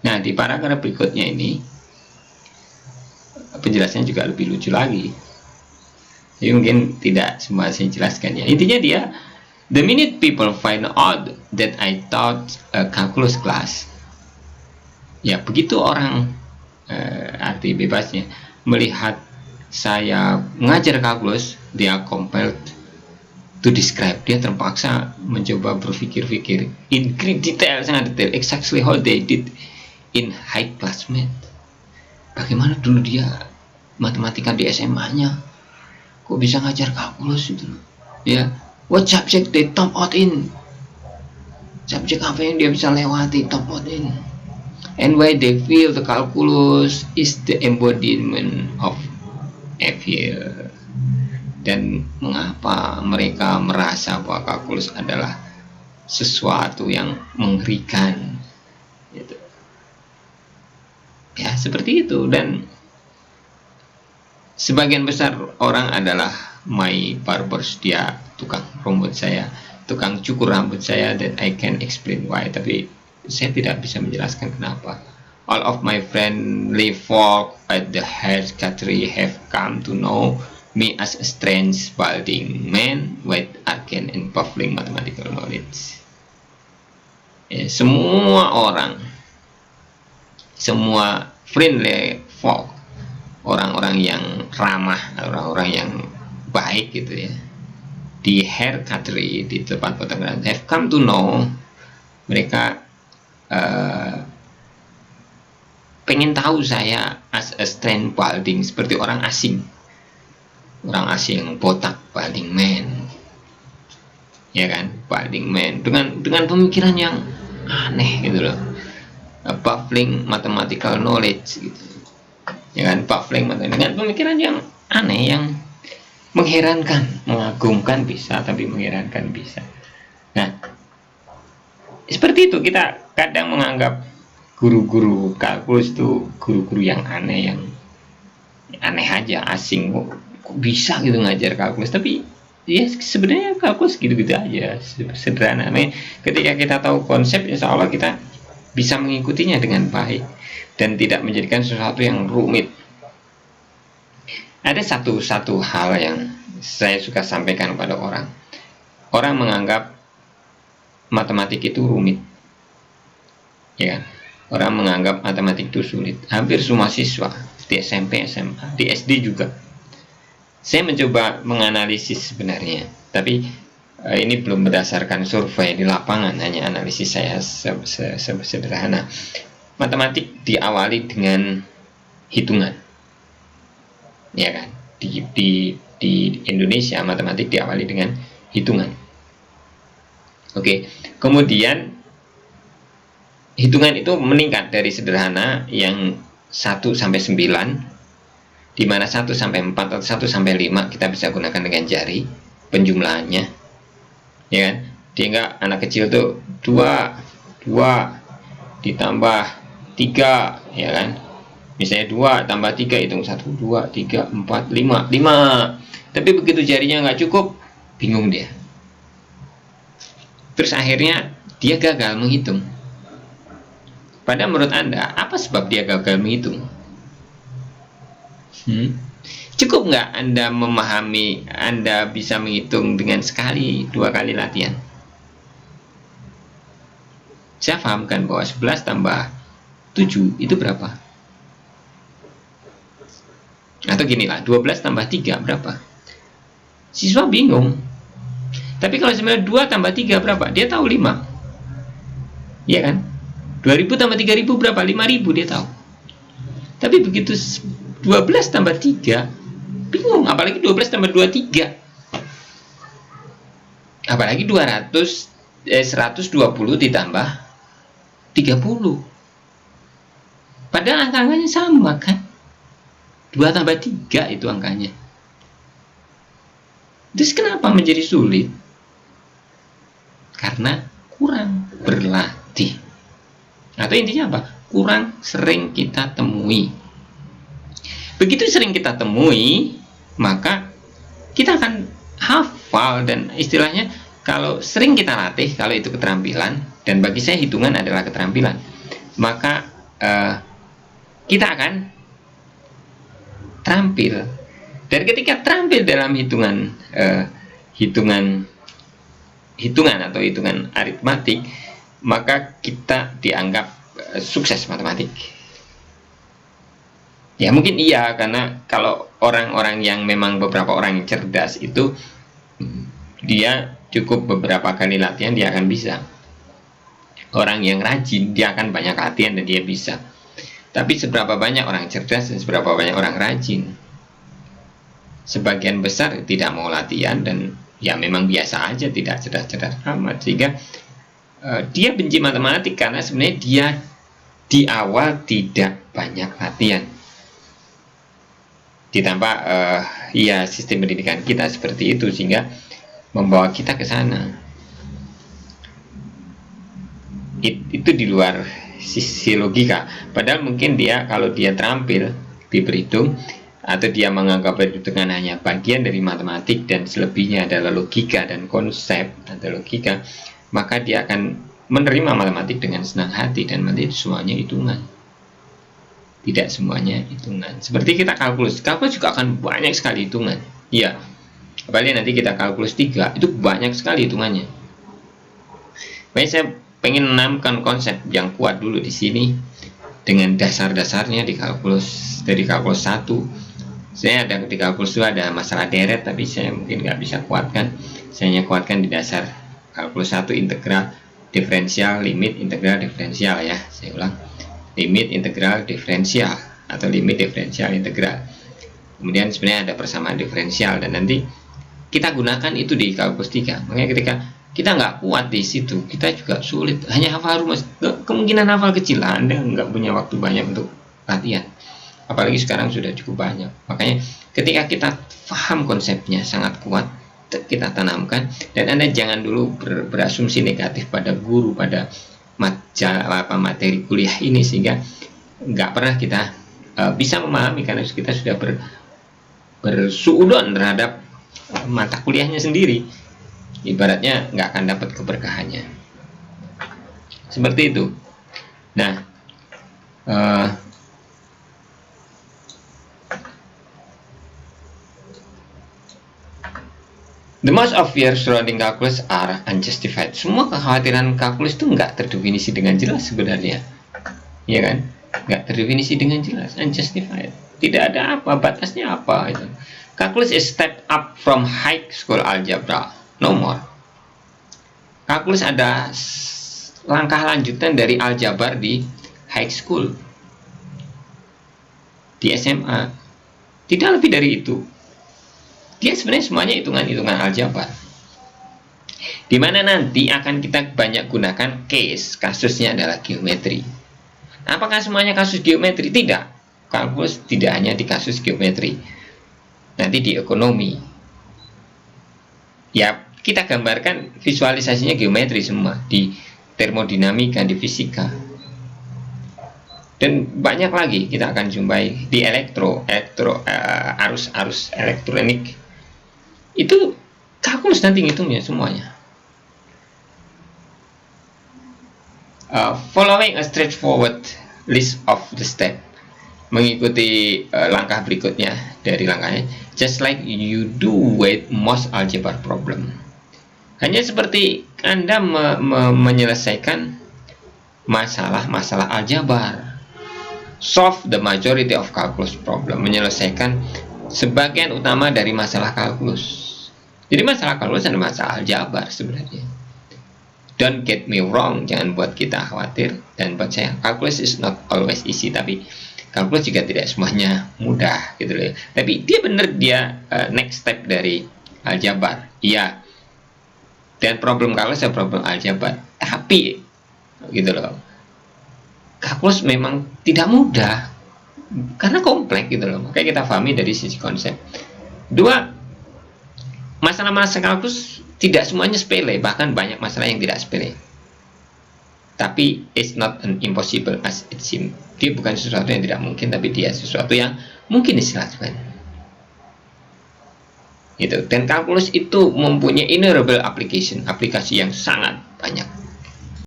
Nah, di paragraf berikutnya ini penjelasannya juga lebih lucu lagi. Jadi mungkin tidak semua saya jelaskan ya. Intinya dia, the minute people find out that I taught a calculus class, ya begitu orang arti bebasnya melihat saya mengajar kalkulus, dia compelled to describe, dia terpaksa mencoba berpikir-pikir in great detail, sangat detail, exactly how they did in high class math. Bagaimana dulu dia matematika di SMA-nya, kok bisa ngajar kalkulus itu, ya. What subject they top out in, subjek apa yang dia bisa lewati top out in, and why they feel the calculus is the embodiment of evil, dan mengapa mereka merasa bahwa kalkulus adalah sesuatu yang mengerikan gitu. Ya seperti itu. Dan sebagian besar orang adalah my barbers, dia tukang rambut saya, tukang cukur rambut saya, that I can explain why, tapi saya tidak bisa menjelaskan kenapa. All of my friendly folk at the hair country have come to know me as a strange balding man with arcane and baffling mathematical knowledge. Ya, semua orang, semua friendly folk, orang-orang yang ramah, orang-orang yang baik gitu ya, di hair country, di tempat potongan, have come to know, mereka pengen tahu saya as a strange balding, seperti orang asing botak, balding man, ya kan, balding man dengan pemikiran yang aneh gitu loh, baffling mathematical knowledge gitu, ya kan, baffling dengan pemikiran yang aneh, yang mengherankan, mengagumkan bisa, tapi mengherankan bisa. Nah, seperti itu kita kadang menganggap guru-guru kalkulus itu guru-guru yang aneh, yang aneh aja, asing, kok bisa gitu ngajar kalkulus. Tapi ya sebenarnya kalkulus gitu-gitu aja, sederhana. Ketika kita tahu konsep, insya Allah kita bisa mengikutinya dengan baik dan tidak menjadikan sesuatu yang rumit. Ada satu hal yang saya suka sampaikan kepada orang. Orang menganggap matematik itu rumit, ya kan? Orang menganggap matematik itu sulit. Hampir semua siswa di SMP, SMA, di SD juga. Saya mencoba menganalisis sebenarnya, tapi ini belum berdasarkan survei di lapangan, hanya analisis saya sederhana. Matematik diawali dengan hitungan, ya kan? Di Indonesia matematik diawali dengan hitungan. Oke, kemudian hitungan itu meningkat dari sederhana yang 1 sampai 9, di mana 1 sampai 4 atau 1 sampai 5 kita bisa gunakan dengan jari penjumlahannya, ya kan? Sehingga anak kecil tuh 2 ditambah 3, ya kan? Misalnya 2 tambah 3, hitung 1, 2, 3, 4, 5. Tapi begitu jarinya nggak cukup, bingung dia. Terus akhirnya dia gagal menghitung. Padahal menurut Anda, apa sebab dia gagal menghitung? Cukup nggak Anda memahami, Anda bisa menghitung dengan sekali, 2 kali latihan? Saya pahamkan bahwa 11 tambah 7 itu berapa? Atau ginilah, 12 tambah 3 berapa? Siswa bingung. Tapi kalau sebenarnya 2 tambah 3 berapa? Dia tahu 5. Iya kan? 2000 tambah 3000 berapa? 5000 dia tahu. Tapi begitu 12 tambah 3 bingung, apalagi 12 tambah 2, 3. Apalagi 120 ditambah 30. Padahal angka-angkanya sama kan? 2 tambah 3 itu angkanya. Terus kenapa menjadi sulit? Karena kurang berlatih. Atau intinya apa? Kurang sering kita temui. Begitu sering kita temui, maka kita akan hafal, dan istilahnya kalau sering kita latih, kalau itu keterampilan, dan bagi saya hitungan adalah keterampilan, maka kita akan terampil. Dan ketika terampil dalam hitungan atau hitungan aritmatik, maka kita dianggap sukses matematik. Ya mungkin iya, karena kalau orang-orang yang memang beberapa orang yang cerdas itu, dia cukup beberapa kali latihan dia akan bisa. Orang yang rajin dia akan banyak latihan dan dia bisa. Tapi seberapa banyak orang cerdas dan seberapa banyak orang rajin? Sebagian besar tidak mau latihan dan ya memang biasa aja, tidak cerdas-cerdas amat, sehingga dia benci matematik karena sebenarnya dia di awal tidak banyak latihan. Ditambah ya sistem pendidikan kita seperti itu sehingga membawa kita ke sana. Itu di luar sisi logika. Padahal mungkin dia, kalau dia terampil di berhitung, atau dia menganggap perhitungan hanya bagian dari matematik dan selebihnya adalah logika dan konsep atau logika, maka dia akan menerima matematik dengan senang hati dan matematik semuanya hitungan. Tidak semuanya hitungan. Seperti kita kalkulus juga akan banyak sekali hitungan. Iya. Apalagi nanti kita kalkulus 3, itu banyak sekali hitungannya. Baik, saya pengen menanamkan konsep yang kuat dulu di sini dengan dasar-dasarnya di kalkulus. Dari kalkulus 1, saya ada di kalkulus 2 ada masalah deret, tapi saya mungkin nggak bisa kuatkan. Saya hanya kuatkan di dasar kalkulus 1, integral, diferensial, limit, integral, diferensial ya. Saya ulang, limit, integral, diferensial, atau limit, diferensial, integral. Kemudian sebenarnya ada persamaan diferensial, dan nanti kita gunakan itu di kalkulus 3. Makanya ketika kita nggak kuat di situ, kita juga sulit. Hanya hafal rumus, kemungkinan hafal kecil, Anda nggak punya waktu banyak untuk latihan. Apalagi sekarang sudah cukup banyak. Makanya ketika kita paham konsepnya sangat kuat, kita tanamkan. Dan Anda jangan dulu berasumsi negatif pada guru, pada materi kuliah ini, sehingga nggak pernah kita bisa memahami, karena kita sudah bersuudon terhadap mata kuliahnya sendiri. Ibaratnya nggak akan dapat keberkahannya. Seperti itu. Nah, the most obvious surrounding calculus are unjustified. Semua kekhawatiran kalkulus itu nggak terdefinisi dengan jelas sebenarnya, ya kan? Nggak terdefinisi dengan jelas, unjustified. Tidak ada apa, batasnya apa itu. Calculus is step up from high school algebra, no more. Kalkulus ada langkah lanjutan dari aljabar di high school, di SMA. Tidak lebih dari itu. Dia sebenarnya semuanya hitungan-hitungan aljabar, dimana nanti akan kita banyak gunakan kasusnya adalah geometri. Apakah semuanya kasus geometri? Tidak. Kalkulus tidak hanya di kasus geometri, nanti di ekonomi ya kita gambarkan visualisasinya geometri semua, di termodinamika, di fisika, dan banyak lagi kita akan jumpai di arus elektronik. Itu kalkulus nanti ngitungnya semuanya. Following a straightforward list of the step, mengikuti langkah berikutnya dari langkahnya, just like you do with most algebra problem. Hanya seperti Anda menyelesaikan masalah-masalah aljabar. Solve the majority of calculus problem, menyelesaikan sebagian utama dari masalah kalkulus. Jadi masalah kalkulus adalah masalah aljabar sebenarnya. Don't get me wrong, jangan buat kita khawatir. Dan buat saya, kalkulus is not always easy, tapi kalkulus juga tidak semuanya mudah gitu loh. Tapi dia benar, dia next step dari aljabar. Iya. Dan problem kalkulus adalah problem aljabar. Tapi gitu loh, kalkulus memang tidak mudah karena kompleks gitu loh. Makanya kita pahami dari sisi konsep. Dua, masalah-masalah kalkulus tidak semuanya sepele, bahkan banyak masalah yang tidak sepele. Tapi it's not an impossible as it seems. Dia bukan sesuatu yang tidak mungkin, tapi dia sesuatu yang mungkin dilakukan. Gitu. Dan kalkulus itu mempunyai innumerable application, aplikasi yang sangat banyak.